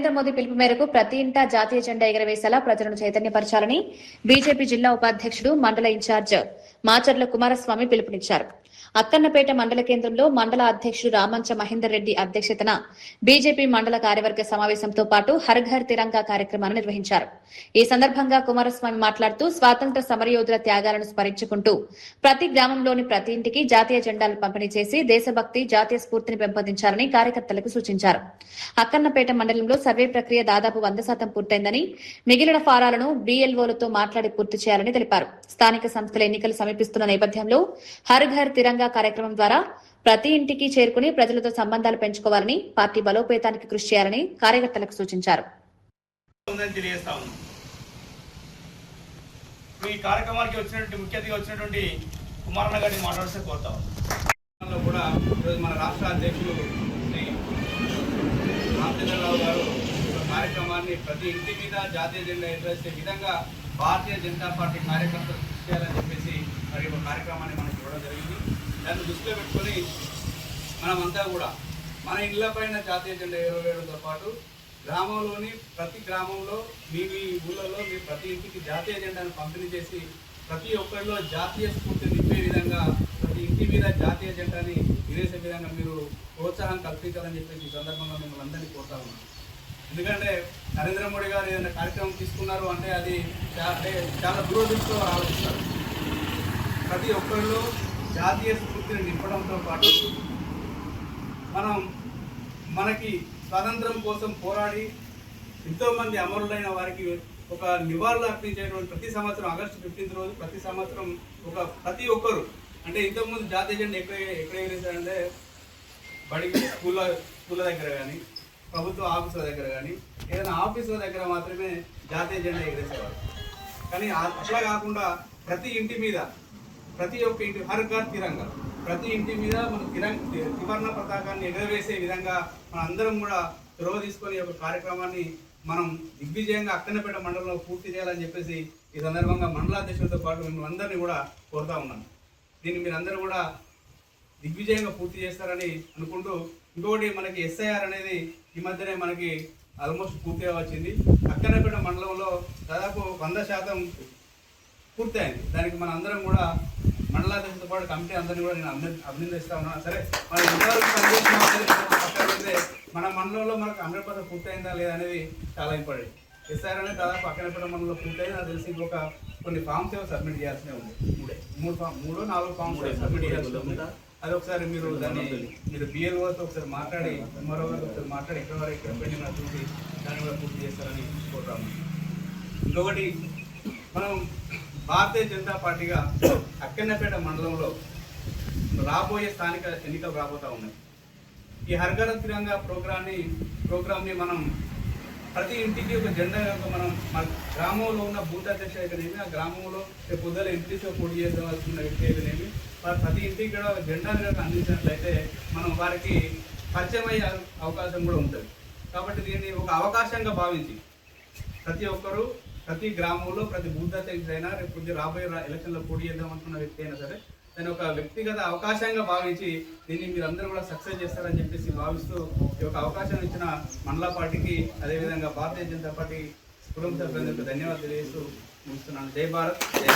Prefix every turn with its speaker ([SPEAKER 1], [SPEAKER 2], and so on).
[SPEAKER 1] నరేంద్ర మోదీ పిలుపు మేరకు ప్రతి ఇంటా జాతీయ జెండా ఎగరవేసేలా ప్రజలను చైతన్యపరచాలని బీజేపీ జిల్లా ఉపాధ్యక్షుడు మండల ఇన్ఛార్జ్ మాచర్ల కుమారస్వామి పిలుపునిచ్చారు. అక్కన్నపేట మండల కేంద్రంలో మండల అధ్యక్షుడు రామంచ మహేందర్ రెడ్డి అధ్యక్షతన బీజేపీ మండల కార్యవర్గ సమావేశంతో పాటు హర్ ఘర్ తిరంగా కార్యక్రమాన్ని నిర్వహించారు. ఈ సందర్భంగా కుమారస్వామి మాట్లాడుతూ స్వాతంత్ర సమరయోధుల త్యాగాలను స్మరించుకుంటూ ప్రతి గ్రామంలోని ప్రతి ఇంటికి జాతీయ జెండాలు పంపిణీ చేసి దేశభక్తి, జాతీయ స్ఫూర్తిని పెంపొందించాలని కార్యకర్తలకు సూచించారు. అక్కన్నపేట మండలంలో సర్వే ప్రక్రియ దాదాపు 100% పూర్తయిందని, మిగిలిన ఫారాలను బీఎల్ఓలతో మాట్లాడి పూర్తి చేయాలని తెలిపారు. స్థానిక సంస్థల ఎన్నికలు సమీపిస్తున్న నేపథ్యంలో హర్ ఘర్ తిరంగా కార్యక్రమం ద్వారా ప్రతి ఇంటికి చేరుకుని ప్రజలతో సంబంధాలు పెంచుకోవాలని, పార్టీ బలోపేతానికి కృషి చేయాలని కార్యకర్తలకు సూచించారు.
[SPEAKER 2] ఈ కార్యక్రమానికి వచ్చినటువంటి ముఖ్య అతిథిగా వచ్చినటువంటి కుమారన్న గారిని మాట్లాడితే కోరుతాం. కూడా ఈరోజు మన రాష్ట్ర అధ్యక్షులు శ్రీ రామచంద్రరావు గారు కార్యక్రమాన్ని ప్రతి ఇంటి మీద జాతీయ జెండా ఎగరేసే విధంగా భారతీయ జనతా పార్టీ కార్యకర్తలు కృషి చేయాలని చెప్పేసి మరి ఒక కార్యక్రమాన్ని మనకి ఇవ్వడం జరిగింది. దాన్ని దృష్టిలో పెట్టుకొని మనమంతా కూడా మన ఇళ్ల పైన జాతీయ జెండా ఎగరవేయడంతో పాటు గ్రామంలోని ప్రతి గ్రామంలో మీ ఊళ్ళలో మీరు ప్రతి ఇంటికి జాతీయ జెండాను పంపిణీ చేసి ప్రతి ఒక్కరిలో జాతీయ స్ఫూర్తి నింపే విధంగా ప్రతి ఇంటి మీద జాతీయ జెండాని ఎగరేసే విధంగా మీరు ప్రోత్సాహం కల్పించాలని చెప్పేసి ఈ సందర్భంగా మిమ్మల్ని అందరినీ కోరుతా ఉన్నాం. ఎందుకంటే నరేంద్ర మోడీ గారు ఏదైనా కార్యక్రమం తీసుకున్నారు అంటే అది చాలా దూరదృష్టితో ఆలోచిస్తారు. ప్రతి ఒక్కరిలో జాతీయ స్ఫూర్తిని నింపడంతో పాటు మనకి స్వాతంత్రం కోసం పోరాడి ఎంతోమంది అమరులైన వారికి ఒక నివాళులు అర్పించేటువంటి ప్రతి సంవత్సరం ఆగస్టు 15 రోజు ప్రతి సంవత్సరం ప్రతి ఒక్కరు అంటే ఇంతకుముందు జాతీయ జెండా ఎక్కడ ఎగరేసారంటే స్కూళ్ళ దగ్గర కానీ ప్రభుత్వ ఆఫీసుల దగ్గర కానీ ఏదైనా ఆఫీసుల దగ్గర మాత్రమే జాతీయ జెండా ఎగరేసేవారు. కానీ అట్లా కాకుండా ప్రతి ఇంటి మీద ప్రతి ఒక్క ఇంటి హర్ ఘర్ తిరంగా ప్రతి ఇంటి మీద మన త్రివర్ణ పతాకాన్ని ఎగరవేసే విధంగా మన అందరం కూడా చొరవ తీసుకొని ఒక కార్యక్రమాన్ని మనం దిగ్విజయంగా అక్కన్నపేట మండలంలో పూర్తి చేయాలని చెప్పేసి ఈ సందర్భంగా మండలాధ్యక్షులతో పాటు మిమ్మల్ని అందరినీ కూడా కోరుతా ఉన్నాను. దీన్ని మీరందరూ కూడా దిగ్విజయంగా పూర్తి చేస్తారని అనుకుంటూ, ఇంకొకటి మనకి ఎస్ఐఆర్ అనేది ఈ మధ్యనే మనకి ఆల్మోస్ట్ పూర్తిగా వచ్చింది. అక్కన్నపేట మండలంలో దాదాపు 100% పూర్తయింది. దానికి మన అందరం కూడా మండలాధ్యక్షులతో పాటు కమిటీ అందరినీ కూడా నేను అభినందిస్తా ఉన్నాను. సరే మన మన మండలంలో మనకు 100% పూర్తయిందా లేదా అనేది చాలా ఇంపార్టెంట్. ఎస్ఆర్ అనేది దాదాపు అక్కన్నపేట మండలంలో పూర్తయింది. నాకు తెలిసి ఇంకొక కొన్ని ఫామ్స్ ఏమో సబ్మిట్ చేయాల్సి ఉంది. 3-4 ఫామ్స్ సబ్మిట్ చేయాల్సి ఉంది. అది ఒకసారి మీరు బిఎల్ఓతో ఒకసారి మాట్లాడి, ఎంఆర్ఓ గారితో ఒకసారి మాట్లాడి ఎక్కడ పెండింగ్ చూసి దాన్ని కూడా పూర్తి చేస్తారని కోరుతాము. ఇంకొకటి, మనం భారతీయ జనతా పార్టీగా అక్కన్నపేట మండలంలో రాబోయే స్థానిక ఎన్నికలు రాబోతూ ఉన్నాయి. ఈ హర్ ఘర్ తిరంగా ప్రోగ్రామ్ని మనం ప్రతి ఇంటికి ఒక జెండా మనం మన గ్రామంలో ఉన్న బూత్ అధ్యక్షుడు అయితేనేమి, ఆ గ్రామంలో పొద్దుల ఎంపీసీగా పోటీ చేయాల్సిన వ్యక్తి అయితేనేమి, ప్రతి ఇంటికి కూడా జెండాను అందించినట్లయితే మనం వారికి పరిచయం అయ్యే అవకాశం కూడా ఉంటుంది. కాబట్టి దీన్ని ఒక అవకాశంగా భావించి ప్రతి ఒక్కరూ ప్రతి గ్రామంలో ప్రతి బూత్ అధ్యక్షుడైనా రేపు రాబోయే ఎలక్షన్లో పోటీ చేద్దాం అనుకున్న వ్యక్తి అయినా సరే దాన్ని ఒక వ్యక్తిగత అవకాశంగా భావించి దీన్ని మీరందరూ కూడా సక్సెస్ చేస్తారని చెప్పేసి భావిస్తూ ఈ యొక్క అవకాశం ఇచ్చిన మండల పార్టీకి, అదేవిధంగా భారతీయ జనతా పార్టీ కుటుంబ సభ్యులందరికీ ధన్యవాదాలు తెలియజేస్తూ ముగిస్తున్నాను. జై భారత్, జై